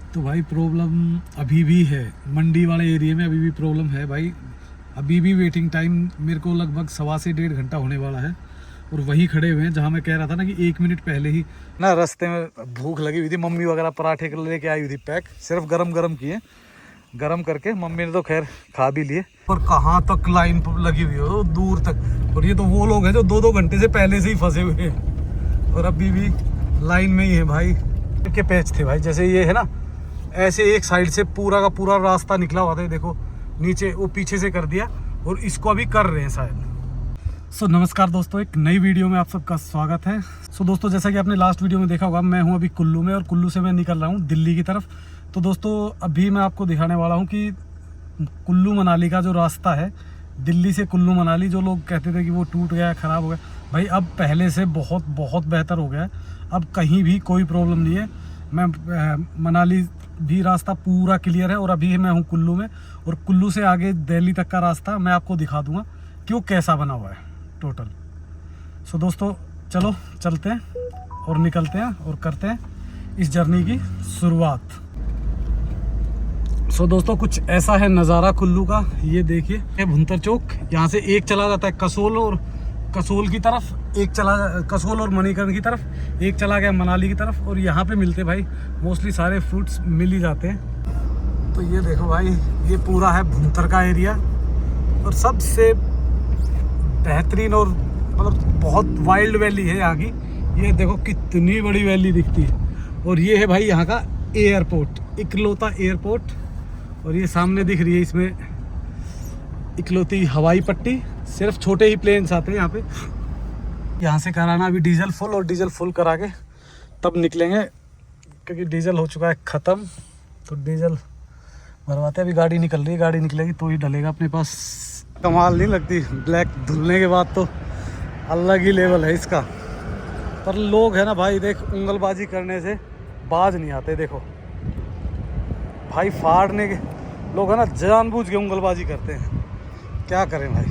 तो भाई प्रॉब्लम अभी भी है, मंडी वाले एरिया में अभी भी प्रॉब्लम है भाई। अभी भी वेटिंग टाइम मेरे को लगभग 1.25 से 1.5 घंटा होने वाला है और वहीं खड़े हुए हैं जहाँ मैं कह रहा था ना कि 1 मिनट पहले ही ना रास्ते में भूख लगी हुई थी। मम्मी वगैरह पराठे लेके आई हुई थी पैक, सिर्फ गरम गरम किए, गरम करके मम्मी ने तो खैर खा भी लिए। और कहाँ तक लाइन लगी हुई है, दूर तक। और ये तो वो लोग हैं जो 2-2 घंटे से पहले से ही फंसे हुए हैं और अभी भी लाइन में ही है भाई। के पैच थे भाई, जैसे ये है ना, ऐसे एक साइड से पूरा का पूरा रास्ता निकला हुआ था, देखो नीचे वो पीछे से कर दिया और इसको अभी कर रहे हैं शायद। नमस्कार दोस्तों, एक नई वीडियो में आप सबका स्वागत है। दोस्तों, जैसा कि आपने लास्ट वीडियो में देखा होगा, मैं हूं अभी कुल्लू में और कुल्लू से मैं निकल रहा हूं दिल्ली की तरफ। तो दोस्तों, अभी मैं आपको दिखाने वाला हूं कि कुल्लू मनाली का जो रास्ता है, दिल्ली से कुल्लू मनाली, जो लोग कहते थे कि वो टूट गया, ख़राब हो गया, भाई अब पहले से बहुत बहुत बेहतर हो गया है। अब कहीं भी कोई प्रॉब्लम नहीं है। मैं मनाली भी रास्ता पूरा क्लियर है और अभी मैं हूँ कुल्लू में, और कुल्लू से आगे दिल्ली तक का रास्ता मैं आपको दिखा दूंगा कि वो कैसा बना हुआ है टोटल। दोस्तों, चलो चलते हैं और निकलते हैं और करते हैं इस जर्नी की शुरुआत। दोस्तों, कुछ ऐसा है नज़ारा कुल्लू का। ये देखिए, ये भुंतर चौक, यहाँ से एक चला जाता है कसोल और कसोल की तरफ, एक चला कसोल और मणिकर्ण की तरफ, एक चला गया मनाली की तरफ। और यहाँ पे मिलते भाई मोस्टली सारे फ्रूट्स मिल ही जाते हैं। तो ये देखो भाई, ये पूरा है भुंतर का एरिया और सबसे बेहतरीन और मतलब बहुत वाइल्ड वैली है यहाँ की। ये देखो कितनी बड़ी वैली दिखती है। और ये है भाई यहाँ का एयरपोर्ट, इकलौता एयरपोर्ट। और ये सामने दिख रही है इसमें इकलौती हवाई पट्टी। सिर्फ छोटे ही प्लेन्स आते हैं यहाँ पे। यहाँ से कराना अभी डीजल फुल, और डीजल फुल करा के तब निकलेंगे, क्योंकि डीजल हो चुका है ख़त्म। तो डीजल भरवाते हैं, अभी गाड़ी निकल रही है, गाड़ी निकलेगी तो ही डलेगा अपने पास। कमाल नहीं लगती, ब्लैक धुलने के बाद तो अलग ही लेवल है इसका। पर लोग है ना भाई, देख उंगलबाजी करने से बाज नहीं आते। देखो भाई, फाड़ने के लोग है ना, जानबूझ के उंगलबाजी करते हैं। क्या करें भाई।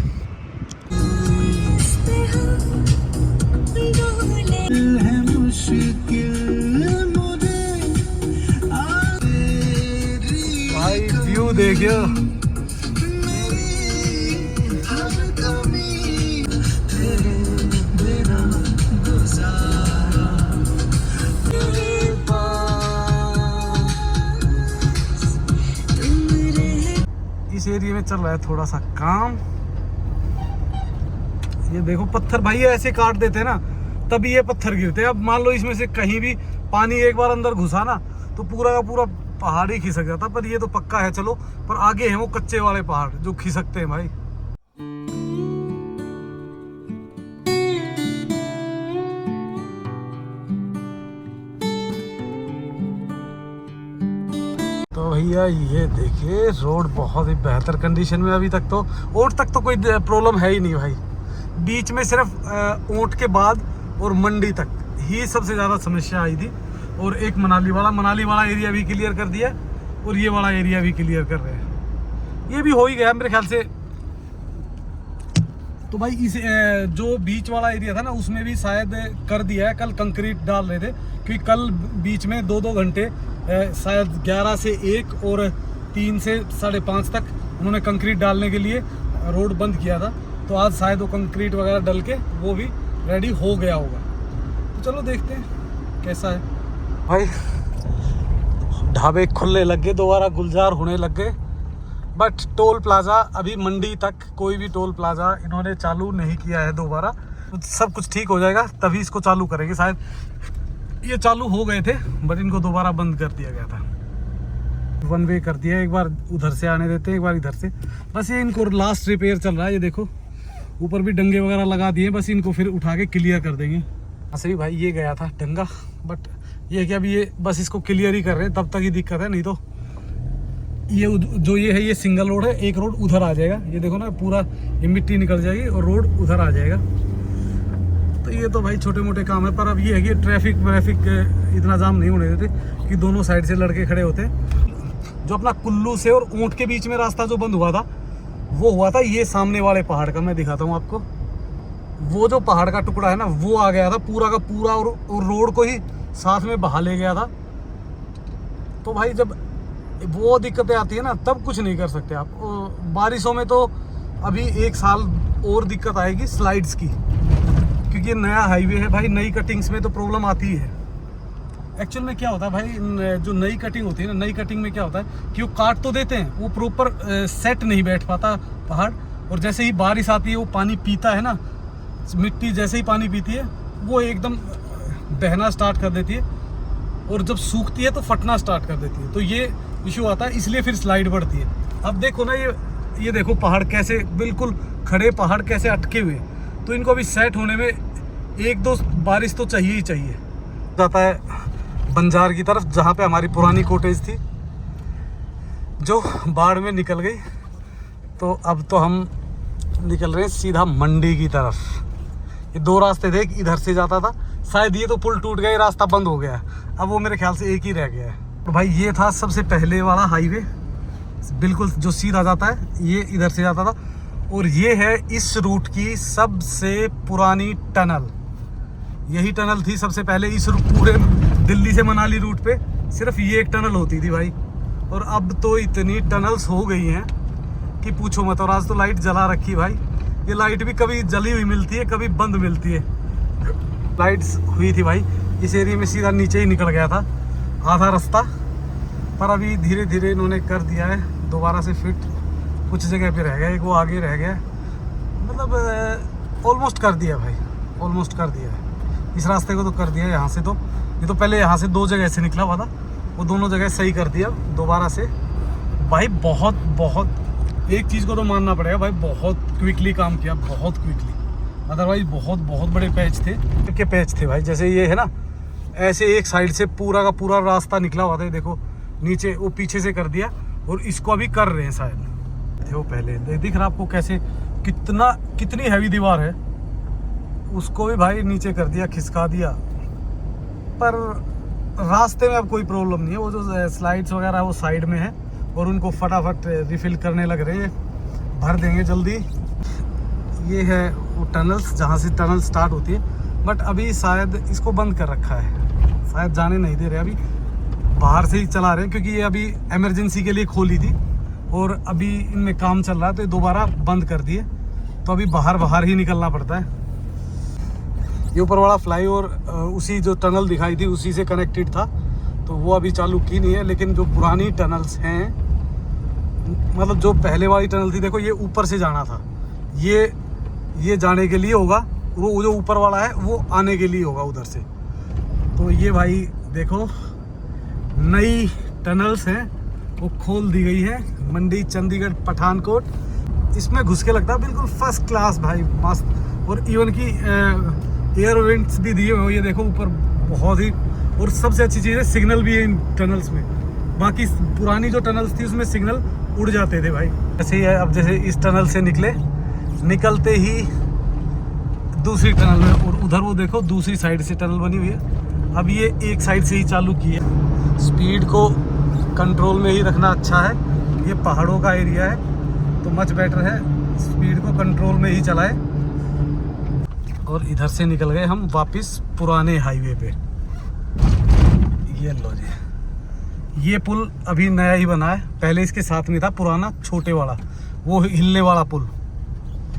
भाई व्यू देखियो, इस एरिया में चल रहा है थोड़ा सा काम। ये देखो पत्थर भाई ऐसे काट देते हैं ना, तभी ये पत्थर गिरते हैं। अब मान लो इसमें से कहीं भी पानी एक बार अंदर घुसा ना, तो पूरा का पूरा पहाड़ ही खिसक जाता। पर ये तो पक्का है, चलो। पर आगे हैं वो कच्चे वाले पहाड़ जो खिसकते हैं भाई। तो भैया ये देखिए, रोड बहुत ही बेहतर कंडीशन में अभी तक। तो ओट तक तो कोई प्रॉब्लम है ही नहीं भाई। बीच में सिर्फ ओट के बाद और मंडी तक ही सबसे ज़्यादा समस्या आई थी। और एक मनाली वाला एरिया भी क्लियर कर दिया, और ये वाला एरिया भी क्लियर कर रहे हैं। ये भी हो ही गया मेरे ख्याल से। तो भाई इस जो बीच वाला एरिया था ना, उसमें भी शायद कर दिया है। कल कंक्रीट डाल रहे थे, क्योंकि कल बीच में 2-2 घंटे शायद 11 से 1 और 3 से 5:30 तक उन्होंने कंक्रीट डालने के लिए रोड बंद किया था। तो आज शायद वो कंक्रीट वगैरह डल के वो भी रेडी हो गया होगा। तो चलो देखते हैं कैसा है भाई। ढाबे खुलने लग गए, दोबारा गुलजार होने लग गए। बट टोल प्लाजा अभी मंडी तक कोई भी टोल प्लाजा इन्होंने चालू नहीं किया है दोबारा। तो सब कुछ ठीक हो जाएगा तभी इसको चालू करेंगे। शायद ये चालू हो गए थे, बट इनको दोबारा बंद कर दिया गया था। 1 वे कर दिया, एक बार उधर से आने देते हैं, एक बार इधर से। बस ये इनको लास्ट रिपेयर चल रहा है। ये देखो ऊपर भी डंगे वगैरह लगा दिए, बस इनको फिर उठा के क्लियर कर देंगे। ऐसे भी भाई ये गया था डंगा, बट ये क्या, अभी ये बस इसको क्लियर ही कर रहे हैं, तब तक ही दिक्कत है। नहीं तो ये जो ये है, ये सिंगल रोड है, एक रोड उधर आ जाएगा। ये देखो ना, पूरा ये मिट्टी निकल जाएगी और रोड उधर आ जाएगा। तो ये तो भाई छोटे मोटे काम है। पर अब ये है कि ट्रैफिक इतना जाम नहीं होने देते कि दोनों साइड से लड़के खड़े होते हैं। जो अपना कुल्लू से और ऊंट के बीच में रास्ता जो बंद हुआ था, वो हुआ था ये सामने वाले पहाड़ का। मैं दिखाता हूँ आपको। वो जो पहाड़ का टुकड़ा है ना, वो आ गया था पूरा का पूरा, और रोड को ही साथ में बहा ले गया था। तो भाई जब वो दिक्कतें आती है ना तब कुछ नहीं कर सकते आप। बारिशों में तो अभी 1 साल और दिक्कत आएगी स्लाइड्स की, क्योंकि ये नया हाईवे है भाई, नई कटिंग्स में तो प्रॉब्लम आती है। एक्चुअल में क्या होता है भाई, जो नई कटिंग होती है ना, नई कटिंग में क्या होता है कि वो काट तो देते हैं, वो प्रॉपर सेट नहीं बैठ पाता पहाड़, और जैसे ही बारिश आती है वो पानी पीता है ना, मिट्टी जैसे ही पानी पीती है वो एकदम बहना स्टार्ट कर देती है, और जब सूखती है तो फटना स्टार्ट कर देती है। तो ये इशू आता है, इसलिए फिर स्लाइड बढ़ती है। अब देखो ना, ये देखो पहाड़ कैसे बिल्कुल खड़े, पहाड़ कैसे अटके हुए, तो इनको अभी सेट होने में 1-2 बारिश तो चाहिए ही चाहिए। जाता है बंजार की तरफ, जहाँ पे हमारी पुरानी कॉटेज थी जो बाढ़ में निकल गई। तो अब तो हम निकल रहे हैं सीधा मंडी की तरफ। ये 2 रास्ते थे, इधर से जाता था, शायद ये तो पुल टूट गया, रास्ता बंद हो गया, अब वो मेरे ख्याल से एक ही रह गया है। तो भाई ये था सबसे पहले वाला हाईवे, बिल्कुल जो सीधा जाता है, ये इधर से जाता था। और ये है इस रूट की सबसे पुरानी टनल, यही टनल थी सबसे पहले इस पूरे दिल्ली से मनाली रूट पे, सिर्फ ये एक टनल होती थी भाई। और अब तो इतनी टनल्स हो गई हैं कि पूछो मत। और आज तो लाइट जला रखी भाई, ये लाइट भी कभी जली हुई मिलती है, कभी बंद मिलती है। लाइट्स हुई थी भाई, इस एरिया में सीधा नीचे ही निकल गया था आधा रास्ता, पर अभी धीरे धीरे इन्होंने कर दिया है दोबारा से फिट। कुछ जगह पे रह गया, एक वो आगे रह गया, मतलब ऑलमोस्ट कर दिया भाई, ऑलमोस्ट कर दिया है। इस रास्ते को तो कर दिया यहाँ से, तो ये तो पहले यहाँ से 2 जगह से निकला हुआ था, वो दोनों जगह सही कर दिया दोबारा से भाई। बहुत एक चीज़ को तो मानना पड़ेगा भाई, बहुत क्विकली काम किया, बहुत क्विकली। अदरवाइज बहुत बड़े पैच थे भाई, जैसे ये है ना, ऐसे एक साइड से पूरा का पूरा रास्ता निकला हुआ था, देखो नीचे वो पीछे से कर दिया, और इसको अभी कर रहे हैं शायद। थे वो पहले दिख रहा आपको कैसे, कितनी हैवी दीवार है, उसको भी भाई नीचे कर दिया, खिसका दिया। पर रास्ते में अब कोई प्रॉब्लम नहीं है, वो जो स्लाइड्स वगैरह है वो साइड में है, और उनको फटाफट रिफिल करने लग रहे हैं, भर देंगे जल्दी। ये है वो टनल्स, जहाँ से टनल स्टार्ट होती है, बट अभी शायद इसको बंद कर रखा है, शायद जाने नहीं दे रहे, अभी बाहर से ही चला रहे हैं, क्योंकि ये अभी इमरजेंसी के लिए खोली थी और अभी इनमें काम चल रहा है, तो ये दोबारा बंद कर दिए, तो अभी बाहर ही निकलना पड़ता है। ये ऊपर वाला फ्लाईओवर उसी जो टनल दिखाई थी उसी से कनेक्टेड था, तो वो अभी चालू की नहीं है। लेकिन जो पुरानी टनल्स हैं, मतलब जो पहले वाली टनल थी, देखो ये ऊपर से जाना था, ये जाने के लिए होगा, वो जो ऊपर वाला है वो आने के लिए होगा उधर से। तो ये भाई देखो नई टनल्स हैं, वो खोल दी गई है, मंडी चंडीगढ़ पठानकोट। इसमें घुस के लगता है बिल्कुल फर्स्ट क्लास भाई, मस्त। और इवन की एयर वेंट्स भी दिए हुए, ये देखो ऊपर बहुत ही। और सबसे अच्छी चीज़ है सिग्नल भी है इन टनल्स में, बाकी पुरानी जो टनल्स थी उसमें सिग्नल उड़ जाते थे भाई। ऐसे ही है, अब जैसे इस टनल से निकलते ही दूसरी टनल में, और उधर वो देखो दूसरी साइड से टनल बनी हुई है। अब ये एक साइड से ही चालू की है। स्पीड को कंट्रोल में ही रखना अच्छा है, ये पहाड़ों का एरिया है तो मच बेटर है स्पीड को कंट्रोल में ही चलाए। और इधर से निकल गए हम वापस पुराने हाईवे पे। ये लो जी, ये पुल अभी नया ही बना है, पहले इसके साथ में था पुराना छोटे वाला, वो हिलने वाला पुल।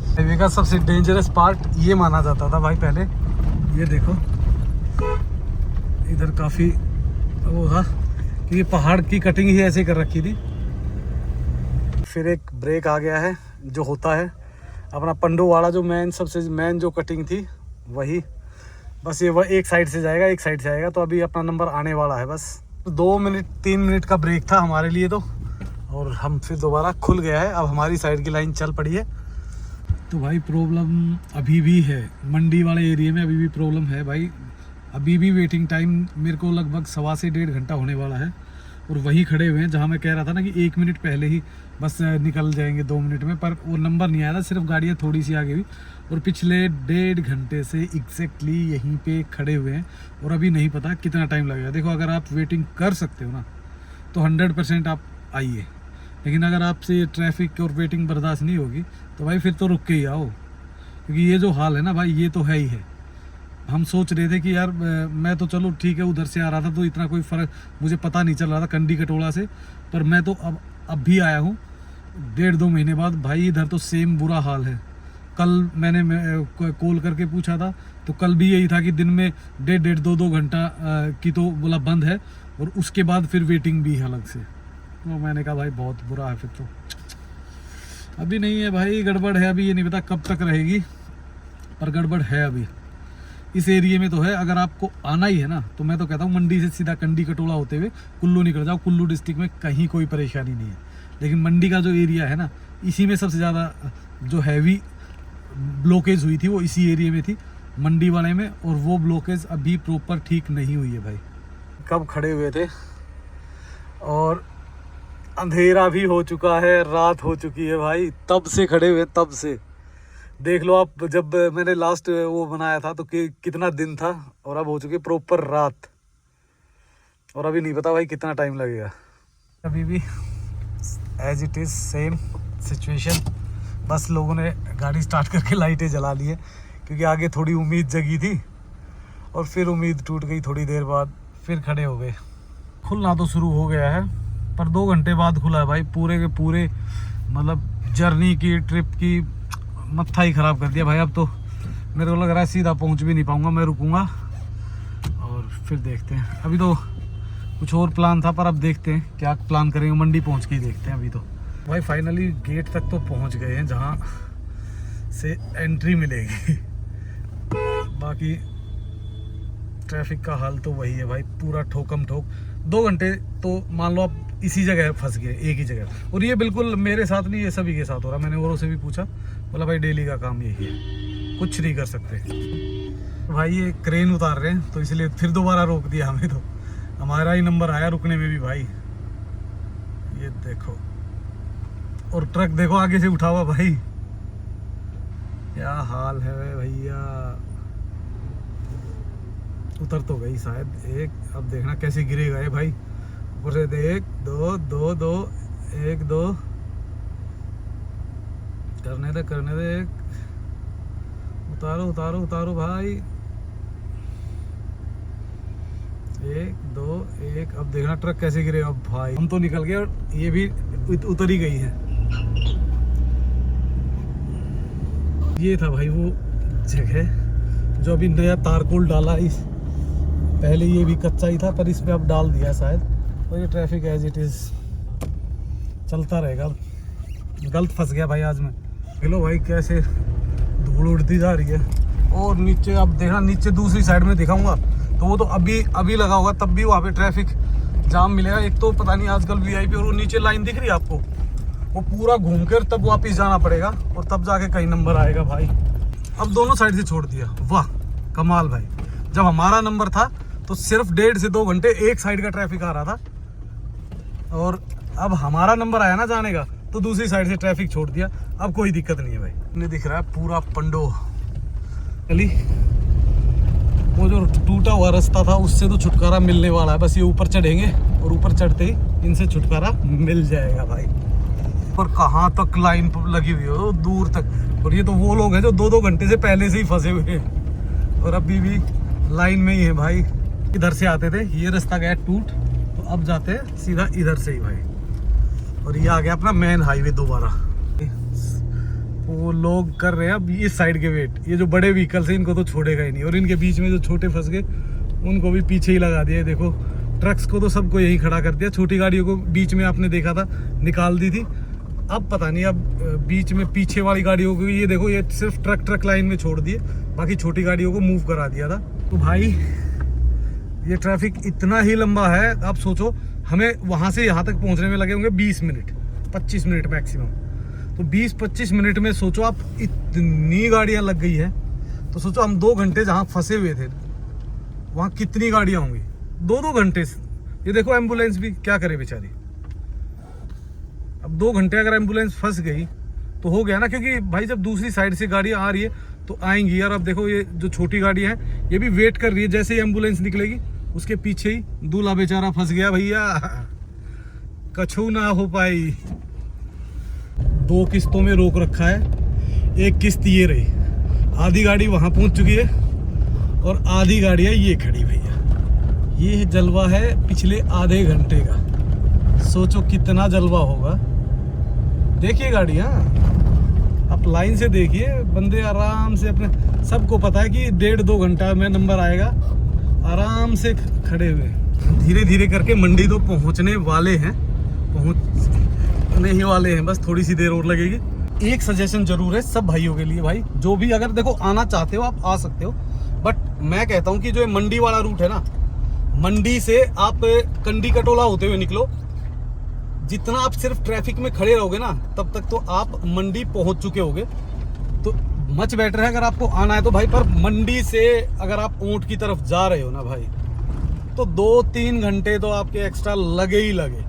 हाईवे का सबसे डेंजरस पार्ट ये माना जाता था भाई पहले। ये देखो इधर काफ़ी वो था कि ये पहाड़ की कटिंग ही ऐसे कर रखी थी। फिर एक ब्रेक आ गया है, जो होता है अपना पंडोवाड़ा, जो सबसे मेन जो कटिंग थी वही, बस ये वह एक साइड से जाएगा, एक साइड से आएगा। तो अभी अपना नंबर आने वाला है, बस 2 मिनट 3 मिनट का ब्रेक था हमारे लिए तो, और हम फिर दोबारा खुल गया है, अब हमारी साइड की लाइन चल पड़ी है। तो भाई प्रॉब्लम अभी भी है, मंडी वाले एरिया में अभी भी प्रॉब्लम है भाई। अभी भी वेटिंग टाइम मेरे को लगभग 1.25 से 1.5 घंटा होने वाला है, और वही खड़े हुए हैं जहाँ मैं कह रहा था ना कि 1 मिनट पहले ही बस निकल जाएंगे 2 मिनट में, पर वो नंबर नहीं आया था, सिर्फ गाड़ियाँ थोड़ी सी आगे हुई। और पिछले 1.5 घंटे से एग्जैक्टली यहीं पे खड़े हुए हैं, और अभी नहीं पता कितना टाइम लगेगा। देखो अगर आप वेटिंग कर सकते हो ना तो 100% आप आइए, लेकिन अगर आपसे ट्रैफिक और वेटिंग बर्दाश्त नहीं होगी तो भाई फिर तो रुक के ही आओ, क्योंकि ये जो हाल है ना भाई, ये तो है ही है। हम सोच रहे थे कि यार मैं तो चलो ठीक है उधर से आ रहा था तो इतना कोई फ़र्क मुझे पता नहीं चल रहा था कंडी कटोला से, पर मैं तो अब भी आया हूँ 1.5-2 महीने बाद। भाई इधर तो सेम बुरा हाल है। कल मैंने कॉल करके पूछा था तो कल भी यही था कि दिन में 1.5-2 घंटा की तो बोला बंद है, और उसके बाद फिर वेटिंग भी है अलग से। तो मैंने कहा भाई बहुत बुरा है फिर तो। अभी नहीं है भाई, गड़बड़ है अभी, ये नहीं पता कब तक रहेगी, पर गड़बड़ है अभी इस एरिया में तो है। अगर आपको आना ही है ना तो मैं तो कहता हूँ मंडी से सीधा कंडी कटोला होते हुए कुल्लू निकल जाओ। कुल्लू डिस्ट्रिक्ट में कहीं कोई परेशानी नहीं है, लेकिन मंडी का जो एरिया है ना, इसी में सबसे ज़्यादा जो हैवी ब्लॉकेज हुई थी वो इसी एरिया में थी, मंडी वाले में, और वो ब्लॉकेज अभी प्रॉपर ठीक नहीं हुई है भाई। कब खड़े हुए थे और अंधेरा भी हो चुका है, रात हो चुकी है भाई, तब से खड़े हुए, तब से देख लो आप। जब मैंने लास्ट वो बनाया था तो कितना दिन था, और अब हो चुकी है प्रॉपर रात, और अभी नहीं पता भाई कितना टाइम लगेगा। अभी भी as it is same situation, बस लोगों ने गाड़ी स्टार्ट करके लाइटें जला ली है, क्योंकि आगे थोड़ी उम्मीद जगी थी और फिर उम्मीद टूट गई थोड़ी देर बाद, फिर खड़े हो गए। खुलना तो शुरू हो गया है, पर 2 घंटे बाद खुला है भाई। पूरे के पूरे मतलब जर्नी की, ट्रिप की मत्था ही ख़राब कर दिया भाई। अब तो मेरे को लग रहा है सीधा पहुंच भी नहीं पाऊंगा, मैं रुकूंगा और फिर देखते हैं। अभी तो कुछ और प्लान था, पर अब देखते हैं क्या प्लान करेंगे, मंडी पहुंच के ही देखते हैं। अभी तो भाई फाइनली गेट तक तो पहुंच गए हैं जहां से एंट्री मिलेगी। बाकी ट्रैफिक का हाल तो वही है भाई, पूरा ठोकम ठोक। 2 घंटे तो मान लो आप इसी जगह फंस गए, एक ही जगह। और ये बिल्कुल मेरे साथ नहीं, ये सभी के साथ हो रहा। मैंने औरों से भी पूछा, बोला भाई डेली का काम यही है, कुछ नहीं कर सकते। भाई ये क्रेन उतार रहे हैं तो इसलिए फिर दोबारा रोक दिया हमें, तो हमारा ही नंबर आया रुकने में भी भाई। ये देखो, और ट्रक देखो आगे से उठा हुआ भाई, क्या हाल है भैया। उतर तो गई शायद एक, अब देखना कैसे गिरेगा ये भाई। ऊपर से 1 2 2 2 1 2 करने दे एक, उतारो उतारो उतारो भाई, 1 2 1। अब देखना ट्रक कैसे गिरेगा भाई। हम तो निकल गए और ये भी उतर ही गई है। ये था भाई वो जगह जो अभी नया तारकोल डाला। इस पहले ये भी कच्चा ही था, पर इसमें अब डाल दिया शायद। और ये ट्रैफिक एज इट इज़ चलता रहेगा। गलत फंस गया भाई आज मैं। हेलो भाई कैसे धूल उड़ती जा रही है। और नीचे अब देखना, नीचे दूसरी साइड में दिखाऊंगा तो वो तो अभी लगा होगा, तब भी वहाँ पे ट्रैफिक जाम मिलेगा। एक तो पता नहीं आजकल वीआईपी, और वो नीचे लाइन दिख रही है आपको, वो पूरा घूम कर तब वापस जाना पड़ेगा, और तब जाके कहीं नंबर आएगा भाई। अब दोनों साइड से छोड़ दिया, वाह कमाल भाई। जब हमारा नंबर था तो सिर्फ 1.5 से 2 घंटे एक साइड का ट्रैफिक आ रहा था, और अब हमारा नंबर आया ना जाने का तो दूसरी साइड से ट्रैफिक छोड़ दिया। अब कोई दिक्कत नहीं है भाई। नहीं दिख रहा है पूरा पंडो गली, वो जो टूटा हुआ रास्ता था उससे तो छुटकारा मिलने वाला है। बस ये ऊपर चढ़ेंगे और ऊपर चढ़ते ही इनसे छुटकारा मिल जाएगा भाई। और कहाँ तक लाइन लगी हुई है, दूर तक। और ये तो वो लोग हैं जो 2-2 घंटे से पहले से ही फंसे हुए हैं और अभी भी लाइन में ही है भाई। इधर से आते थे, ये रास्ता गया टूट, तो अब जाते हैं सीधा इधर से ही भाई। और ये आ गया अपना मेन हाईवे दोबारा। वो लोग कर रहे हैं अब इस साइड के वेट। ये जो बड़े व्हीकल्स हैं इनको तो छोड़ेगा ही नहीं, और इनके बीच में जो छोटे फंस गए उनको भी पीछे ही लगा दिया। देखो ट्रक्स को तो सबको यही खड़ा कर दिया, छोटी गाड़ियों को बीच में आपने देखा था निकाल दी थी। अब पता नहीं, अब बीच में पीछे वाली गाड़ियों को ये देखो, ये सिर्फ ट्रक लाइन में छोड़ दिए, बाकी छोटी गाड़ियों को मूव करा दिया था। तो भाई ये ट्रैफिक इतना ही लंबा है, आप सोचो हमें वहाँ से यहाँ तक पहुँचने में लगे होंगे 20 मिनट 25 मिनट मैक्सिमम। तो 20-25 मिनट में सोचो आप, इतनी गाड़ियाँ लग गई है। तो सोचो हम 2 घंटे जहाँ फंसे हुए थे वहाँ कितनी गाड़ियाँ होंगी 2-2 घंटे। ये देखो एम्बुलेंस भी क्या करे बेचारी। अब 2 घंटे अगर एम्बुलेंस फंस गई तो हो गया ना, क्योंकि भाई जब दूसरी साइड से गाड़ियाँ आ रही है तो आएंगी यार। अब देखो ये जो छोटी गाड़ी है ये भी वेट कर रही है, जैसे ही एम्बुलेंस निकलेगी उसके पीछे ही दूल्हा बेचारा फंस गया भैया, कछू ना हो पाई। 2 किस्तों में रोक रखा है, एक किस्त ये रही, आधी गाड़ी वहाँ पहुँच चुकी है और आधी गाड़ियाँ ये खड़ी भैया। ये जलवा है पिछले आधे घंटे का, सोचो कितना जलवा होगा। देखिए गाड़ियाँ, आप लाइन से देखिए, बंदे आराम से अपने, सबको पता है कि 1.5-2 घंटा में नंबर आएगा, आराम से खड़े हुए। धीरे धीरे करके मंडी तो पहुंचने वाले हैं, पहुंचने ही वाले हैं, बस थोड़ी सी देर और लगेगी। एक सजेशन जरूर है सब भाइयों के लिए भाई, जो भी अगर देखो आना चाहते हो आप आ सकते हो, बट मैं कहता हूँ कि जो मंडी वाला रूट है ना, मंडी से आप कंडी कटोला होते हुए निकलो। जितना आप सिर्फ ट्रैफिक में खड़े रहोगे ना, तब तक तो आप मंडी पहुंच चुके होगे। तो मच बेटर है अगर आपको आना है तो भाई। पर मंडी से अगर आप ऊंट की तरफ जा रहे हो ना भाई, तो 2-3 घंटे तो आपके एक्स्ट्रा लगे ही लगे।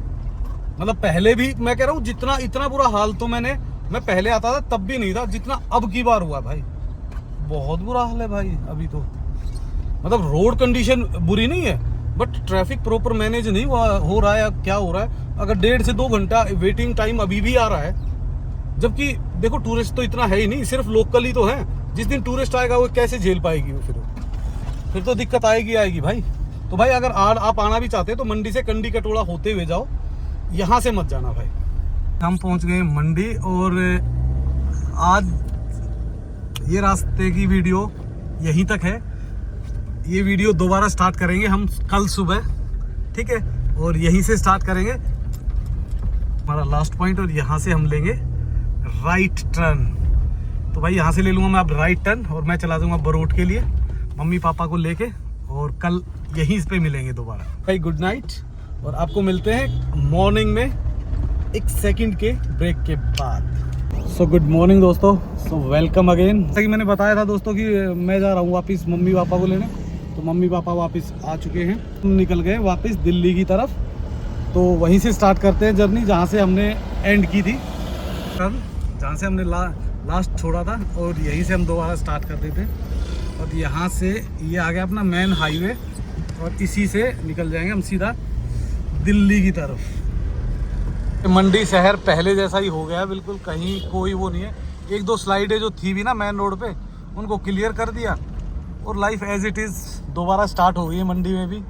मतलब पहले भी मैं कह रहा हूँ, जितना इतना बुरा हाल तो मैं पहले आता था तब भी नहीं था जितना अब की बार हुआ भाई। बहुत बुरा हाल है भाई अभी तो। मतलब रोड कंडीशन बुरी नहीं है, बट ट्रैफिक प्रॉपर मैनेज नहीं हो रहा है। क्या हो रहा है, अगर 1.5 से 2 घंटा वेटिंग टाइम अभी भी आ रहा है, जबकि देखो टूरिस्ट तो इतना है ही नहीं, सिर्फ लोकल ही तो है। जिस दिन टूरिस्ट आएगा वो कैसे झेल पाएगी वो, फिर तो दिक्कत आएगी भाई। तो भाई अगर आप आना भी चाहते हैं तो मंडी से कंडी कटोला होते हुए जाओ, यहाँ से मत जाना भाई। हम पहुँच गए मंडी, और आज ये रास्ते की वीडियो यहीं तक है। ये वीडियो दोबारा स्टार्ट करेंगे हम कल सुबह, ठीक है, और यहीं से स्टार्ट करेंगे हमारा लास्ट पॉइंट, और यहाँ से हम लेंगे राइट टर्न। तो भाई यहाँ से ले लूँगा मैं अब राइट टर्न, और मैं चला दूँगा बरोट के लिए मम्मी पापा को लेके, और कल यहीं पे मिलेंगे दोबारा। भाई गुड नाइट, और आपको मिलते हैं मॉर्निंग में 1 सेकंड के ब्रेक के बाद। सो गुड मॉर्निंग दोस्तों, सो वेलकम अगेन। जैसा कि मैंने बताया था दोस्तों कि मैं जा रहा हूँ वापस मम्मी पापा को लेने, तो मम्मी पापा वापस आ चुके हैं, हम निकल गए वापस दिल्ली की तरफ। तो वहीं से स्टार्ट करते हैं जर्नी जहाँ से हमने एंड की थी, जहाँ से हमने लास्ट छोड़ा था, और यहीं से हम दोबारा स्टार्ट कर देते हैं। और यहाँ से ये आ गया अपना मेन हाईवे, और इसी से निकल जाएंगे हम सीधा दिल्ली की तरफ। मंडी शहर पहले जैसा ही हो गया है बिल्कुल, कहीं कोई वो नहीं है। 1-2 स्लाइडें जो थी भी ना मेन रोड पे, उनको क्लियर कर दिया, और लाइफ एज इट इज़ दोबारा स्टार्ट हो गई है मंडी में भी।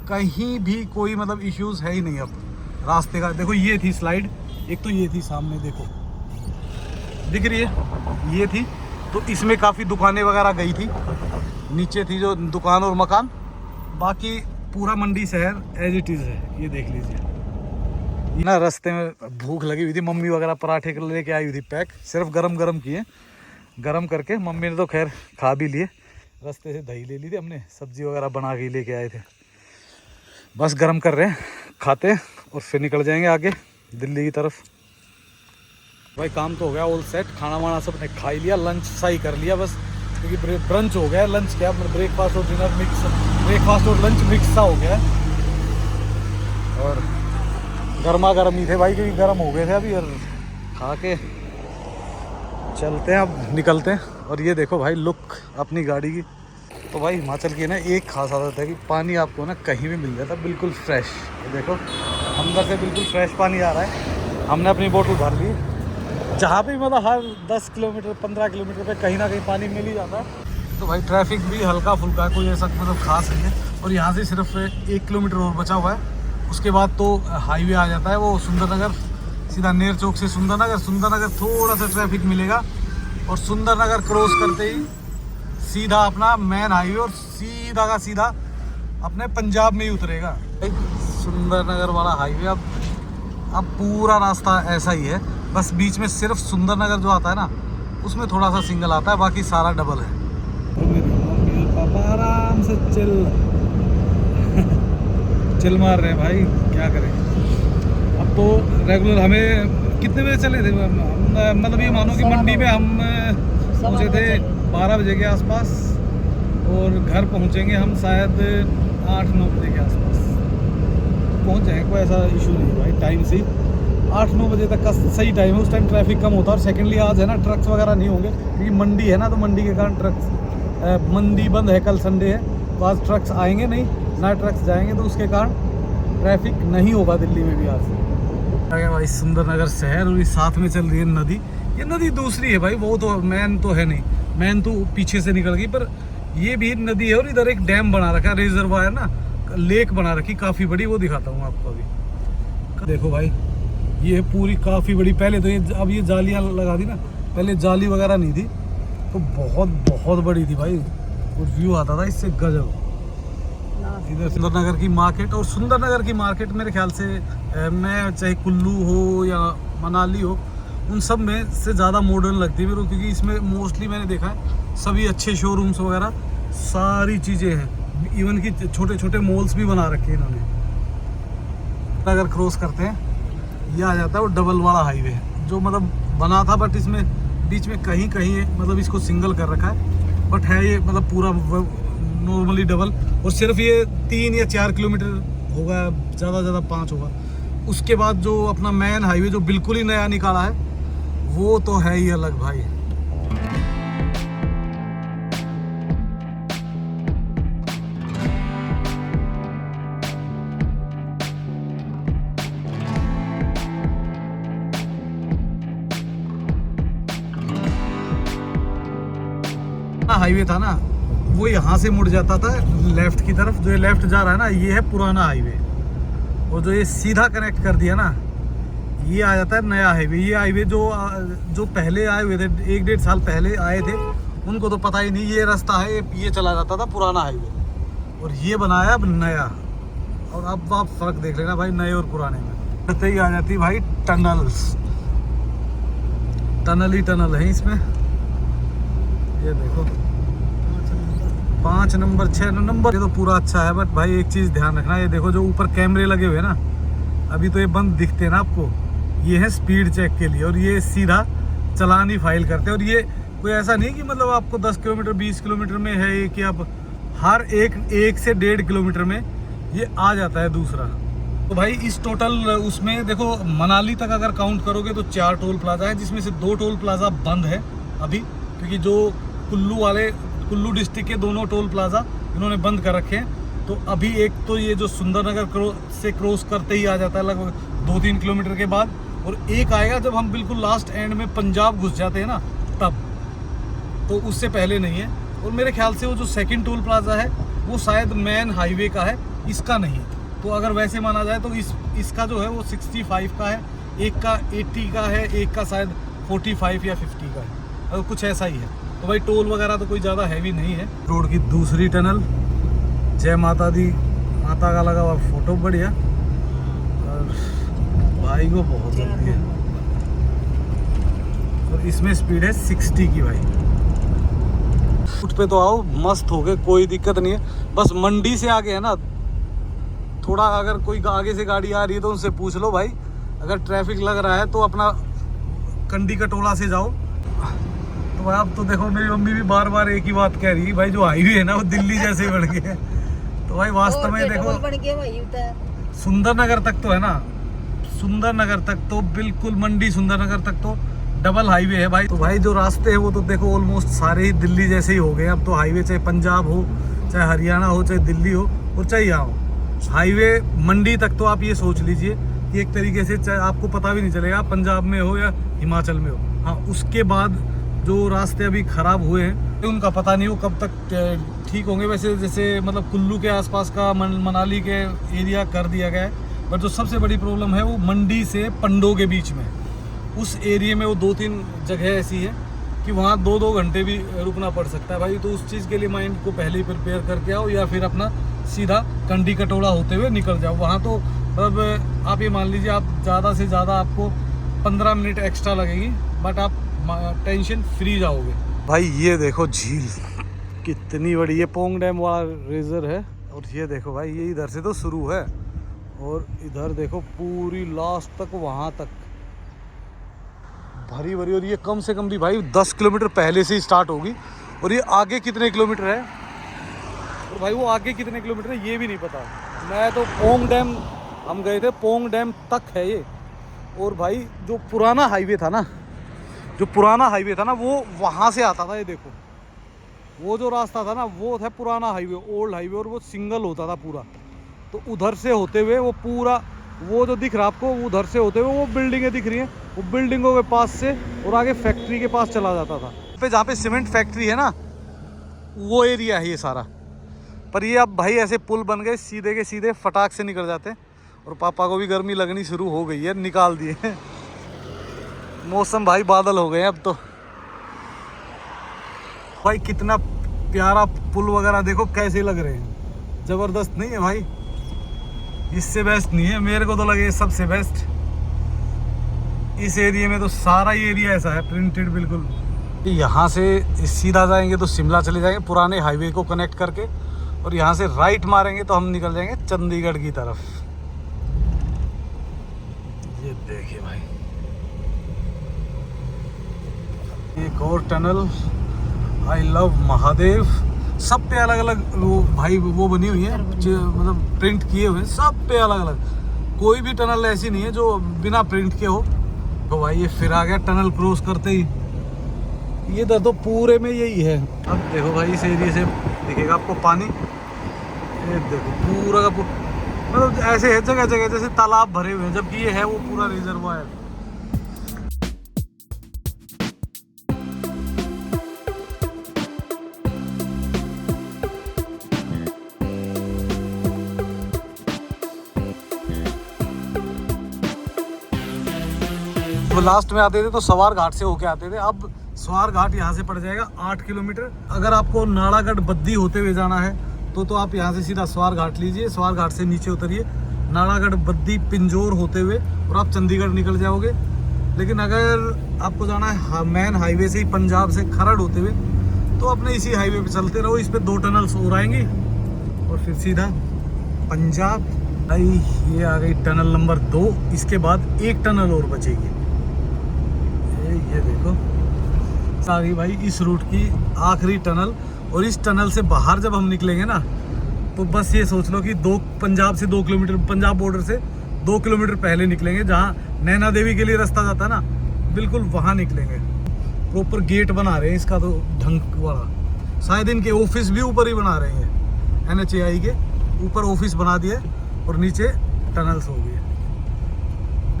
कहीं भी कोई मतलब इश्यूज़ है ही नहीं अब रास्ते का। देखो ये थी स्लाइड, एक तो ये थी सामने, देखो दिख रही है, ये थी, तो इसमें काफ़ी दुकानें वगैरह गई थी, नीचे थी जो दुकान और मकान। बाकी पूरा मंडी शहर एज इट इज़ है, ये देख लीजिए ना। रास्ते में भूख लगी हुई थी, मम्मी वगैरह पराठे लेके आई हुई थी पैक, सिर्फ गरम किए, गरम करके मम्मी ने तो खैर खा भी लिए। रास्ते से दही ले ली थी हमने, सब्जी वगैरह बना के लेके आए थे, बस गरम कर रहे हैं, खाते हैं और फिर निकल जाएंगे आगे दिल्ली की तरफ। भाई काम तो हो गया ऑल सेट, खाना वाना सब ने खा ही लिया, लंच सही कर लिया बस, क्योंकि ब्रंच हो गया। लंच क्या, ब्रेकफास्ट और डिनर मिक्स, ब्रेकफास्ट और लंच मिक्स सा हो गया। और गर्मा गर्म ही थे भाई, क्योंकि गर्म हो गए थे अभी, और खा के चलते हैं अब, निकलते हैं। और ये देखो भाई लुक अपनी गाड़ी की। तो भाई हिमाचल की ना एक खास आदत है कि पानी आपको ना कहीं भी मिल जाता है बिल्कुल फ्रेश। ये देखो अंदर से बिल्कुल फ्रेश पानी आ रहा है। हमने अपनी बोतल भर ली, जहाँ पे मतलब हर 10 किलोमीटर 15 किलोमीटर पे कहीं ना कहीं पानी मिल ही जाता है। तो भाई ट्रैफिक भी हल्का फुल्का है, कोई ऐसा मतलब खास नहीं है। और यहाँ से सिर्फ 1 किलोमीटर और बचा हुआ है, उसके बाद तो हाईवे आ जाता है वो सुंदरनगर, सीधा नेर चौक से सुंदरनगर थोड़ा सा ट्रैफिक मिलेगा, और सुंदरनगर क्रॉस करते ही सीधा अपना मेन हाईवे, और सीधा का सीधा अपने पंजाब में ही उतरेगा। सुंदरनगर वाला हाईवे अब पूरा रास्ता ऐसा ही है, बस बीच में सिर्फ सुंदरनगर जो आता है ना, उसमें थोड़ा सा सिंगल आता है, बाकी सारा डबल है। पापा आराम से चिल मार रहे हैं भाई, क्या करें। अब तो रेगुलर हमें कितने बजे चले थे, मतलब ये मानो कि मंडी में हम पहुँचे थे 12 बजे के आसपास, और घर पहुँचेंगे हम शायद 8-9 बजे के आसपास पहुँच जाएंगे। कोई ऐसा इशू नहीं है भाई, टाइम से 8-9 बजे तक का सही टाइम है, उस टाइम ट्रैफिक कम होता है। और सेकेंडली आज है ना ट्रक्स वगैरह नहीं होंगे, क्योंकि मंडी है ना, तो मंडी के कारण मंडी बंद है, कल संडे है, तो आज ट्रक्स आएंगे नहीं ना, ट्रक्स जाएंगे, तो उसके कारण ट्रैफिक नहीं होगा दिल्ली में भी आज से। आ गया भाई सुंदरनगर शहर, और इस साथ में चल रही है नदी। ये नदी दूसरी है भाई, वो तो मेन तो है नहीं, मेन तो पीछे से निकल गई, पर ये भी नदी है और इधर एक डैम बना रखा है, रिजर्वायर ना, लेक बना रखी काफी बड़ी, वो दिखाता हूँ आपको अभी। देखो भाई ये पूरी काफी बड़ी, पहले तो ये अब ये जालियां लगा दी ना, पहले जाली वगैरह नहीं थी, तो बहुत बहुत बड़ी थी भाई, और व्यू आता था इससे गजब। इधर सुंदरनगर की मार्केट, और सुंदरनगर की मार्केट मेरे ख्याल से मैं चाहे कुल्लू हो या मनाली हो, उन सब में से ज़्यादा मॉडर्न लगती है मेरे को, क्योंकि इसमें मोस्टली मैंने देखा है सभी अच्छे शोरूम्स वगैरह सारी चीज़ें हैं, इवन कि छोटे छोटे मॉल्स भी बना रखे हैं इन्होंने। अगर क्रॉस करते हैं ये आ जाता है वो डबल वाला हाईवे, जो मतलब बना था बट इसमें बीच में कहीं कहीं मतलब इसको सिंगल कर रखा है, बट है ये मतलब पूरा नॉर्मली डबल, और सिर्फ ये 3 या 4 किलोमीटर होगा, ज़्यादा 5 होगा। उसके बाद जो अपना मेन हाईवे जो बिल्कुल ही नया निकाला है वो तो है ही अलग भाई। हाईवे था ना वो यहाँ से मुड़ जाता था लेफ्ट की तरफ, जो ये लेफ्ट जा रहा है ना ये है पुराना हाईवे, और जो ये सीधा कनेक्ट कर दिया ना ये आ जाता है नया हाईवे। ये हाईवे जो पहले आए हुए थे 1-1.5 साल पहले आए थे उनको तो पता ही नहीं ये रास्ता है, ये चला जाता था पुराना हाईवे, और ये बनाया अब नया। और अब आप फर्क देख लेना भाई नए और पुराने में। तो ही आ जाती भाई टनल्स, टनल ही टनल है इसमें। ये देखो 5 नंबर 6 नंबर, ये तो पूरा अच्छा है, बट भाई एक चीज़ ध्यान रखना, ये देखो जो ऊपर कैमरे लगे हुए हैं ना, अभी तो ये बंद दिखते हैं ना आपको, ये है स्पीड चेक के लिए, और ये सीधा चालान ही फाइल करते हैं। और ये कोई ऐसा नहीं कि मतलब आपको 10 किलोमीटर 20 किलोमीटर में है ये, कि आप हर 1 से 1.5 किलोमीटर में ये आ जाता है दूसरा। तो भाई इस टोटल उसमें देखो मनाली तक अगर काउंट करोगे तो 4 टोल प्लाजा है, जिसमें से 2 टोल प्लाजा बंद है अभी, क्योंकि जो कुल्लू डिस्ट्रिक्ट के दोनों टोल प्लाजा इन्होंने बंद कर रखे हैं। तो अभी एक तो ये जो सुंदरनगर से क्रॉस करते ही आ जाता है लगभग 2-3 किलोमीटर के बाद, और एक आएगा जब हम बिल्कुल लास्ट एंड में पंजाब घुस जाते हैं ना तब, तो उससे पहले नहीं है। और मेरे ख्याल से वो जो सेकंड टोल प्लाजा है वो शायद मेन हाईवे का है, इसका नहीं है। तो अगर वैसे माना जाए तो इसका जो है वो 65 का है, एक का 80 का है, एक का शायद 45 या 50 का है, कुछ ऐसा ही है। तो भाई टोल वगैरह तो कोई ज़्यादा हैवी नहीं है। रोड की दूसरी टनल, जय माता दी, माता का लगा हुआ फोटो बढ़िया, और भाई को बहुत जल्दी है, और इसमें स्पीड है 60 की भाई। फुट पे तो आओ मस्त हो गए, कोई दिक्कत नहीं है। बस मंडी से आगे है ना थोड़ा, अगर कोई आगे से गाड़ी आ रही है तो उनसे पूछ लो भाई, अगर ट्रैफिक लग रहा है तो अपना कंडी कटोला से जाओ। तो अब तो देखो मेरी मम्मी भी बार बार एक ही बात कह रही है, भाई जो हाईवे है ना वो दिल्ली जैसे बन गया। तो भाई वास्तव में देखो सुंदरनगर तक तो है ना, सुंदरनगर तक तो बिल्कुल, मंडी सुंदरनगर तक तो डबल हाईवे है भाई। तो भाई जो रास्ते हैं वो तो देखो ऑलमोस्ट सारे ही दिल्ली जैसे ही हो गए अब तो। हाईवे चाहे पंजाब हो, चाहे हरियाणा हो, चाहे दिल्ली हो, और चाहे यहाँ हो, हाईवे मंडी तक तो आप ये सोच लीजिए कि एक तरीके से चाहे आपको पता भी नहीं चलेगा पंजाब में हो या हिमाचल में हो। हाँ, उसके बाद जो रास्ते अभी ख़राब हुए हैं उनका पता नहीं हो कब तक ठीक होंगे। वैसे जैसे मतलब कुल्लू के आसपास का मनाली के एरिया कर दिया गया है, बट जो सबसे बड़ी प्रॉब्लम है वो मंडी से पंडो के बीच में, उस एरिया में वो 2-3 जगह ऐसी है कि वहाँ 2-2 घंटे भी रुकना पड़ सकता है भाई। तो उस चीज़ के लिए माइंड को पहले ही प्रिपेयर करके आओ, या फिर अपना सीधा कंडी कटोला होते हुए निकल जाओ। वहाँ तो मतलब आप ये मान लीजिए आप ज़्यादा से ज़्यादा आपको 15 मिनट एक्स्ट्रा लगेगी, बट आप टेंशन फ्री जाओगे। भाई ये देखो झील कितनी बड़ी, ये पोंग डैम वाला रिजर्व है, और ये देखो भाई ये इधर से तो शुरू है, और इधर देखो पूरी लास्ट तक वहाँ तक भरी भरी। और ये कम से कम भी भाई 10 किलोमीटर पहले से ही स्टार्ट होगी, और ये आगे कितने किलोमीटर है, और भाई वो आगे कितने किलोमीटर है ये भी नहीं पता। मैं तो पोंग डैम हम गए थे, पोंग डैम तक है ये। और भाई जो पुराना हाईवे था ना, वो वहाँ से आता था। ये देखो वो जो रास्ता था ना वो था पुराना हाईवे, ओल्ड हाईवे, और वो सिंगल होता था पूरा। तो उधर से होते हुए वो पूरा, वो जो दिख रहा आपको उधर से होते हुए वो बिल्डिंगें दिख रही हैं, वो बिल्डिंगों के पास से और आगे फैक्ट्री के पास चला जाता था। पे जहाँ पे सीमेंट फैक्ट्री है ना वो एरिया है ये सारा। पर ये अब भाई ऐसे पुल बन गए सीधे के सीधे फटाक से निकल जाते हैं। और पापा को भी गर्मी लगनी शुरू हो गई है, निकाल दिए। मौसम भाई बादल हो गए अब तो। भाई कितना प्यारा पुल वगैरह देखो कैसे लग रहे हैं, जबरदस्त नहीं है भाई? इससे बेस्ट नहीं है, मेरे को तो लगे सबसे बेस्ट। इस एरिया में तो सारा ही एरिया ऐसा है प्रिंटेड बिल्कुल। यहाँ से सीधा जाएंगे तो शिमला चले जाएंगे पुराने हाईवे को कनेक्ट करके, और यहाँ से राइट मारेंगे तो हम निकल जाएंगे चंडीगढ़ की तरफ। ये देखिए भाई, एक और टनल, आई लव महादेव। सब पे अलग अलग वो भाई वो बनी हुई है, मतलब प्रिंट किए हुए हैं सब पे अलग अलग। कोई भी टनल ऐसी नहीं है जो बिना प्रिंट के हो। तो भाई ये फिर आ गया टनल क्रॉस करते ही। ये तो पूरे में यही है। अब देखो भाई इस एरिया से दिखेगा आपको पानी। ये देखो पूरा का पूरा, मतलब ऐसे है जगह जगह जैसे तालाब भरे हुए हैं, जबकि ये है वो पूरा रिजर्वायर। तो लास्ट में आते थे तो सवार घाट से होके आते थे। अब सवार घाट यहाँ से पड़ जाएगा 8 किलोमीटर। अगर आपको नालागढ़ बद्दी होते हुए जाना है तो आप यहाँ से सीधा सवार घाट लीजिए, सवार घाट से नीचे उतरिए, नालागढ़ बद्दी पिंजौर होते हुए और आप चंडीगढ़ निकल जाओगे। लेकिन अगर आपको जाना है मेन हाईवे से ही पंजाब से खरड़ होते हुए तो अपने इसी हाईवे पे चलते रहो। इस पे 2 टनल्स और आएंगी और फिर सीधा पंजाब। भाई ये आ गई टनल नंबर 2। इसके बाद एक टनल और बचेगी। ये देखो आ गई भाई इस रूट की आखिरी टनल। और इस टनल से बाहर जब हम निकलेंगे ना तो बस ये सोच लो कि पंजाब से 2 किलोमीटर, पंजाब बॉर्डर से 2 किलोमीटर पहले निकलेंगे, जहाँ नैना देवी के लिए रास्ता जाता है ना, बिल्कुल वहाँ निकलेंगे। प्रॉपर गेट बना रहे हैं इसका तो ढंग वाला। शायद इनके ऑफिस भी ऊपर ही बना रहे हैं, NHAI के ऊपर ऑफिस बना दिए और नीचे टनल्स हो गई।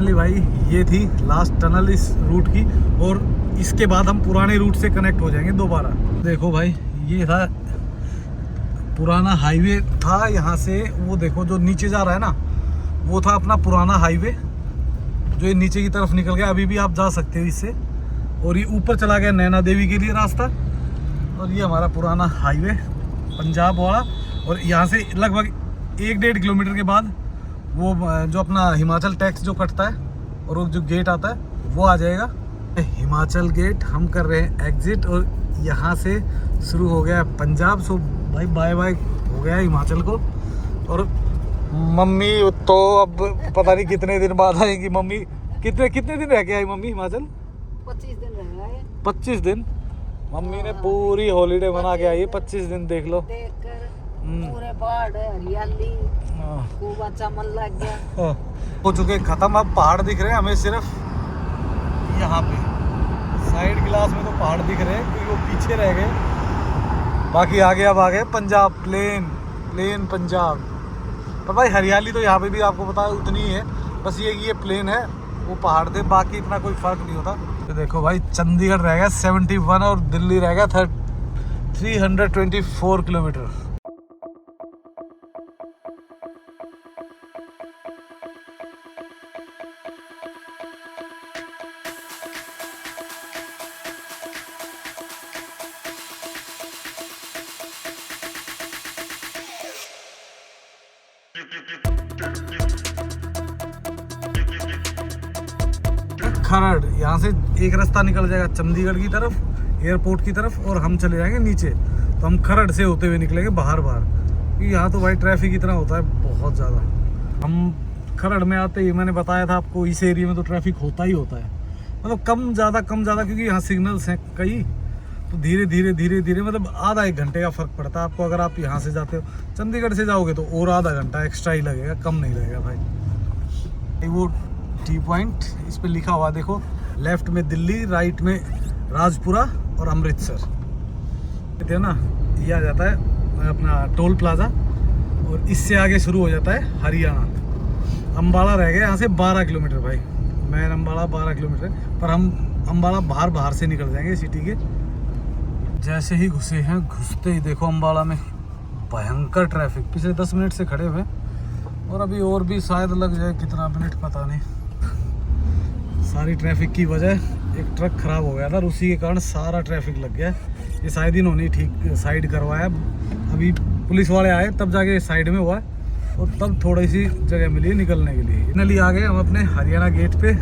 भाई ये थी लास्ट टनल इस रूट की, और इसके बाद हम पुराने रूट से कनेक्ट हो जाएंगे दोबारा। देखो भाई ये था पुराना हाईवे था, यहाँ से वो देखो जो नीचे जा रहा है ना वो था अपना पुराना हाईवे, जो ये नीचे की तरफ निकल गया। अभी भी आप जा सकते हो इससे। और ये ऊपर चला गया नैना देवी के लिए रास्ता। और ये हमारा पुराना हाईवे पंजाब वाला। और यहाँ से लगभग 1-1.5 किलोमीटर के बाद वो जो अपना हिमाचल टैक्स जो कटता है और वो जो गेट आता है वो आ जाएगा, हिमाचल गेट। हम कर रहे हैं एग्जिट और यहाँ से शुरू हो गया पंजाब। सो भाई बाय बाय हो गया हिमाचल को। और मम्मी तो अब पता नहीं कितने दिन बाद आएगी। मम्मी कितने दिन रह के आई मम्मी हिमाचल? 25 दिन रह गए। 25 दिन मम्मी ने पूरी हॉलीडे बना के आई है। 25 दिन देख लो। पूरे पहाड़ हरियाली, खूब अच्छा मन लग गया। हो चुके खत्म। अब पहाड़ दिख रहे हैं हमें सिर्फ यहाँ पे साइड ग्लास में तो पहाड़ दिख रहे हैं क्योंकि वो पीछे रह गए। बाकी आगे अब आ गए पंजाब, प्लेन पंजाब। पर भाई हरियाली तो यहाँ पे भी आपको पता है उतनी ही है, बस ये प्लेन है, वो पहाड़ थे, बाकी इतना कोई फर्क नहीं होता। तो देखो भाई चंडीगढ़ रह गया 71 और दिल्ली रह गया 324 किलोमीटर। खरड़ यहाँ से एक रास्ता निकल जाएगा चंडीगढ़ की तरफ, एयरपोर्ट की तरफ, और हम चले जाएंगे नीचे। तो हम खरड़ से होते हुए निकलेंगे बाहर क्योंकि यहाँ तो भाई ट्रैफिक इतना होता है बहुत ज़्यादा। हम खरड़ में आते ही मैंने बताया था आपको इस एरिया में तो ट्रैफिक होता ही होता है, मतलब कम ज़्यादा क्योंकि यहाँ सिग्नल्स हैं कई। तो धीरे धीरे मतलब आधा 1 घंटे का फ़र्क पड़ता है आपको। अगर आप यहाँ से जाते हो, चंडीगढ़ से जाओगे तो और आधा घंटा एक्स्ट्रा ही लगेगा, कम नहीं लगेगा भाई। वो टी पॉइंट इस पे लिखा हुआ देखो, लेफ्ट में दिल्ली, राइट में राजपुरा और अमृतसर, कहते हैं ना। ये आ जाता है अपना टोल प्लाजा, और इससे आगे शुरू हो जाता है हरियाणा। अम्बाला रह गया यहाँ से 12 किलोमीटर भाई, मैन अम्बाला 12 किलोमीटर, पर हम अम्बाला बाहर से निकल जाएंगे सिटी के। जैसे ही घुसे हैं, घुसते ही देखो अम्बाला में भयंकर ट्रैफिक। पिछले 10 मिनट से खड़े हुए और अभी और भी शायद लग जाए, कितना मिनट पता नहीं। सारी ट्रैफिक की वजह एक ट्रक खराब हो गया था, उसी के कारण सारा ट्रैफिक लग गया। ये शायद इन्होंने ठीक साइड करवाया। अभी पुलिस वाले आए तब जाके साइड में हुआ और तब थोड़ी सी जगह मिली निकलने के लिए। फाइनली आ गए हम अपने हरियाणा गेट पे।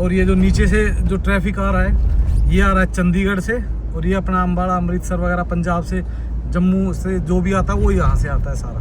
और ये जो नीचे से जो ट्रैफिक आ रहा है, ये आ रहा है चंडीगढ़ से, और ये अपना अम्बाला, अमृतसर वगैरह पंजाब से, जम्मू से जो भी आता है वो यहाँ से आता है सारा।